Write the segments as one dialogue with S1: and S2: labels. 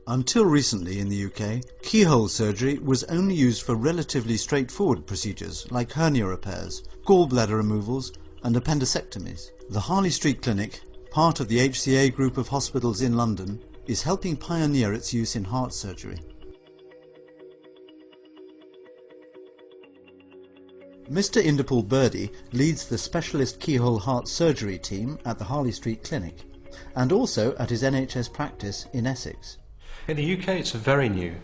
S1: Until recently in the UK, keyhole surgery was only used for relatively straightforward procedures like hernia repairs, gallbladder removals and appendectomies. The Harley Street Clinic, part of the HCA group of hospitals in London, is helping pioneer its use in heart surgery. Mr. Inderpaul Birdi leads the specialist keyhole heart surgery team at the Harley Street Clinic and also at his NHS practice in Essex.
S2: In the UK it's very new.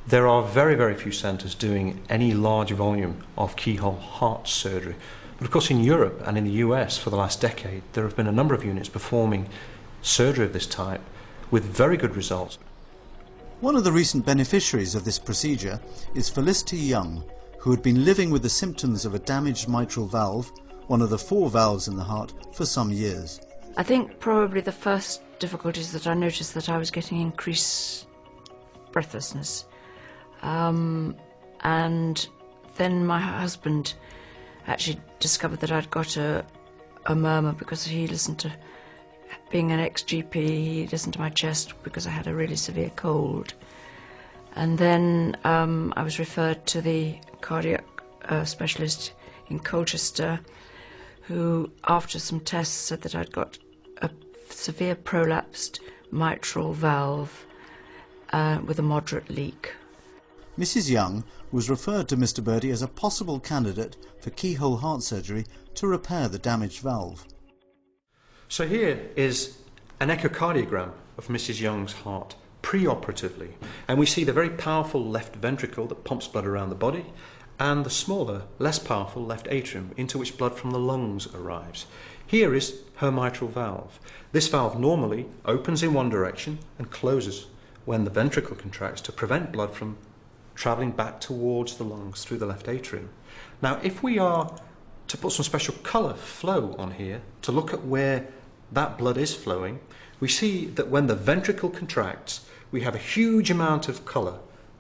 S2: There are very few centres doing any large volume of keyhole heart surgery. But of course in Europe and in the US for the last decade there have been a number of units performing surgery of this type with very good results.
S1: One of the recent beneficiaries of this procedure is Felicity Young, who had been living with the symptoms of a damaged mitral valve, one of the 4 valves in the heart, for some years.
S3: I think probably the first difficulty is that I noticed that I was getting increased breathlessness. And then my husband actually discovered that I'd got a murmur because he listened to, being an ex-GP, he listened to my chest because I had a really severe cold. And then I was referred to the cardiac specialist in Colchester, who after some tests said that I'd got a severe prolapsed mitral valve with a moderate leak.
S1: Mrs. Young was referred to Mr. Birdi as a possible candidate for keyhole heart surgery to repair the damaged valve.
S2: So here is an echocardiogram of Mrs. Young's heart pre-operatively, and we see the very powerful left ventricle that pumps blood around the body and the smaller, less powerful left atrium into which blood from the lungs arrives. Here is her mitral valve. This valve normally opens in one direction and closes when the ventricle contracts to prevent blood from travelling back towards the lungs through the left atrium. Now if we are to put some special colour flow on here to look at where that blood is flowing, we see that when the ventricle contracts we have a huge amount of colour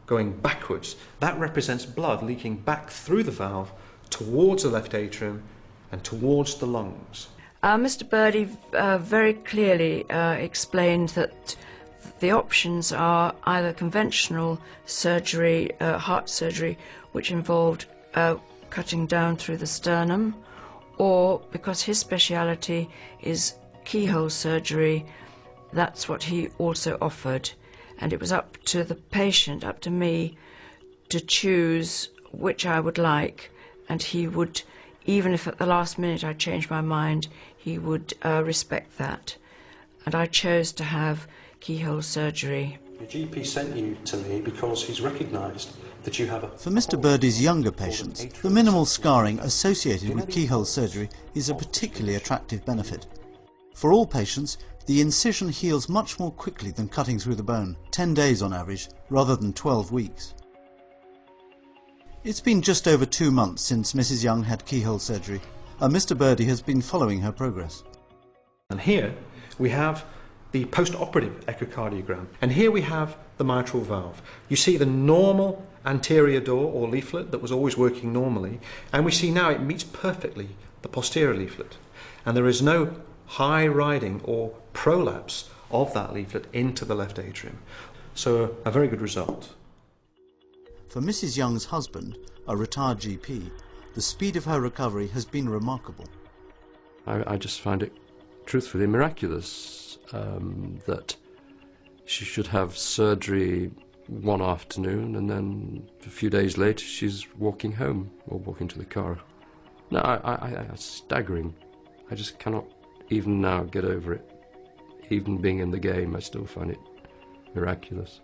S2: going backwards. That represents blood leaking back through the valve towards the left atrium and towards the lungs.
S3: Mr. Birdi very clearly explained that the options are either conventional surgery, heart surgery, which involved cutting down through the sternum, or because his speciality is keyhole surgery, that's what he also offered. And it was up to the patient, up to me, to choose which I would like, and he would, even if at the last minute I changed my mind, he would respect that. And I chose to have keyhole surgery.
S2: Your GP sent you to me because he's recognised that you have a...
S1: For Mr. Birdi's younger patients, the minimal scarring associated with keyhole surgery is a particularly attractive benefit. For all patients, the incision heals much more quickly than cutting through the bone, 10 days on average, rather than 12 weeks. It's been just over 2 months since Mrs. Young had keyhole surgery, and Mr. Birdi has been following her progress.
S2: And here we have the post-operative echocardiogram, and here we have the mitral valve. You see the normal anterior door or leaflet that was always working normally, and we see now it meets perfectly the posterior leaflet, and there is no high riding or prolapse of that leaflet into the left atrium. So a very good result.
S1: For Mrs. Young's husband, a retired GP, the speed of her recovery has been remarkable.
S4: I just find it truthfully miraculous that she should have surgery one afternoon and then a few days later she's walking home or walking to the car. No, it's staggering. I just cannot even now get over it. Even being in the game, I still find it miraculous.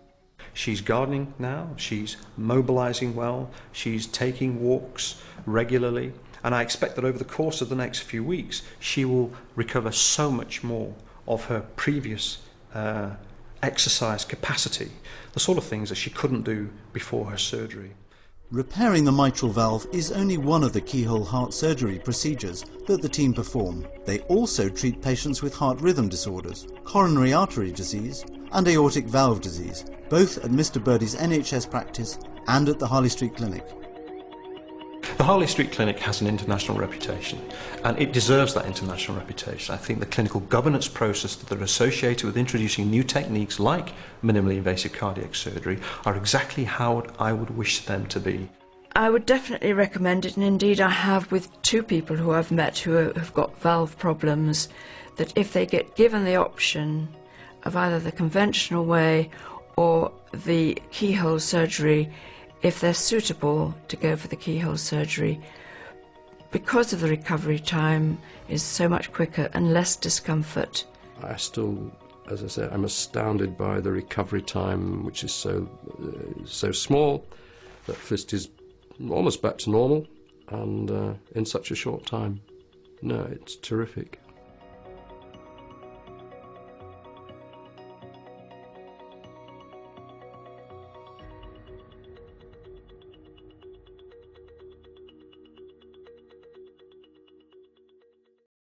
S2: She's gardening now, she's mobilising well, she's taking walks regularly, and I expect that over the course of the next few weeks she will recover so much more of her previous exercise capacity, the sort of things that she couldn't do before her surgery.
S1: Repairing the mitral valve is only one of the keyhole heart surgery procedures that the team perform. They also treat patients with heart rhythm disorders, coronary artery disease and aortic valve disease, both at Mr. Birdi's NHS practice and at the Harley Street Clinic.
S2: The Harley Street Clinic has an international reputation, and it deserves that international reputation. I think the clinical governance process that are associated with introducing new techniques like minimally invasive cardiac surgery are exactly how I would wish them to be.
S3: I would definitely recommend it, and indeed I have with 2 people who I've met who have got valve problems, that if they get given the option of either the conventional way or the keyhole surgery, if they're suitable to go for the keyhole surgery, because of the recovery time is so much quicker and less discomfort.
S4: I still, as I say, I'm astounded by the recovery time, which is so small. That fist is almost back to normal, and in such a short time. No, it's terrific.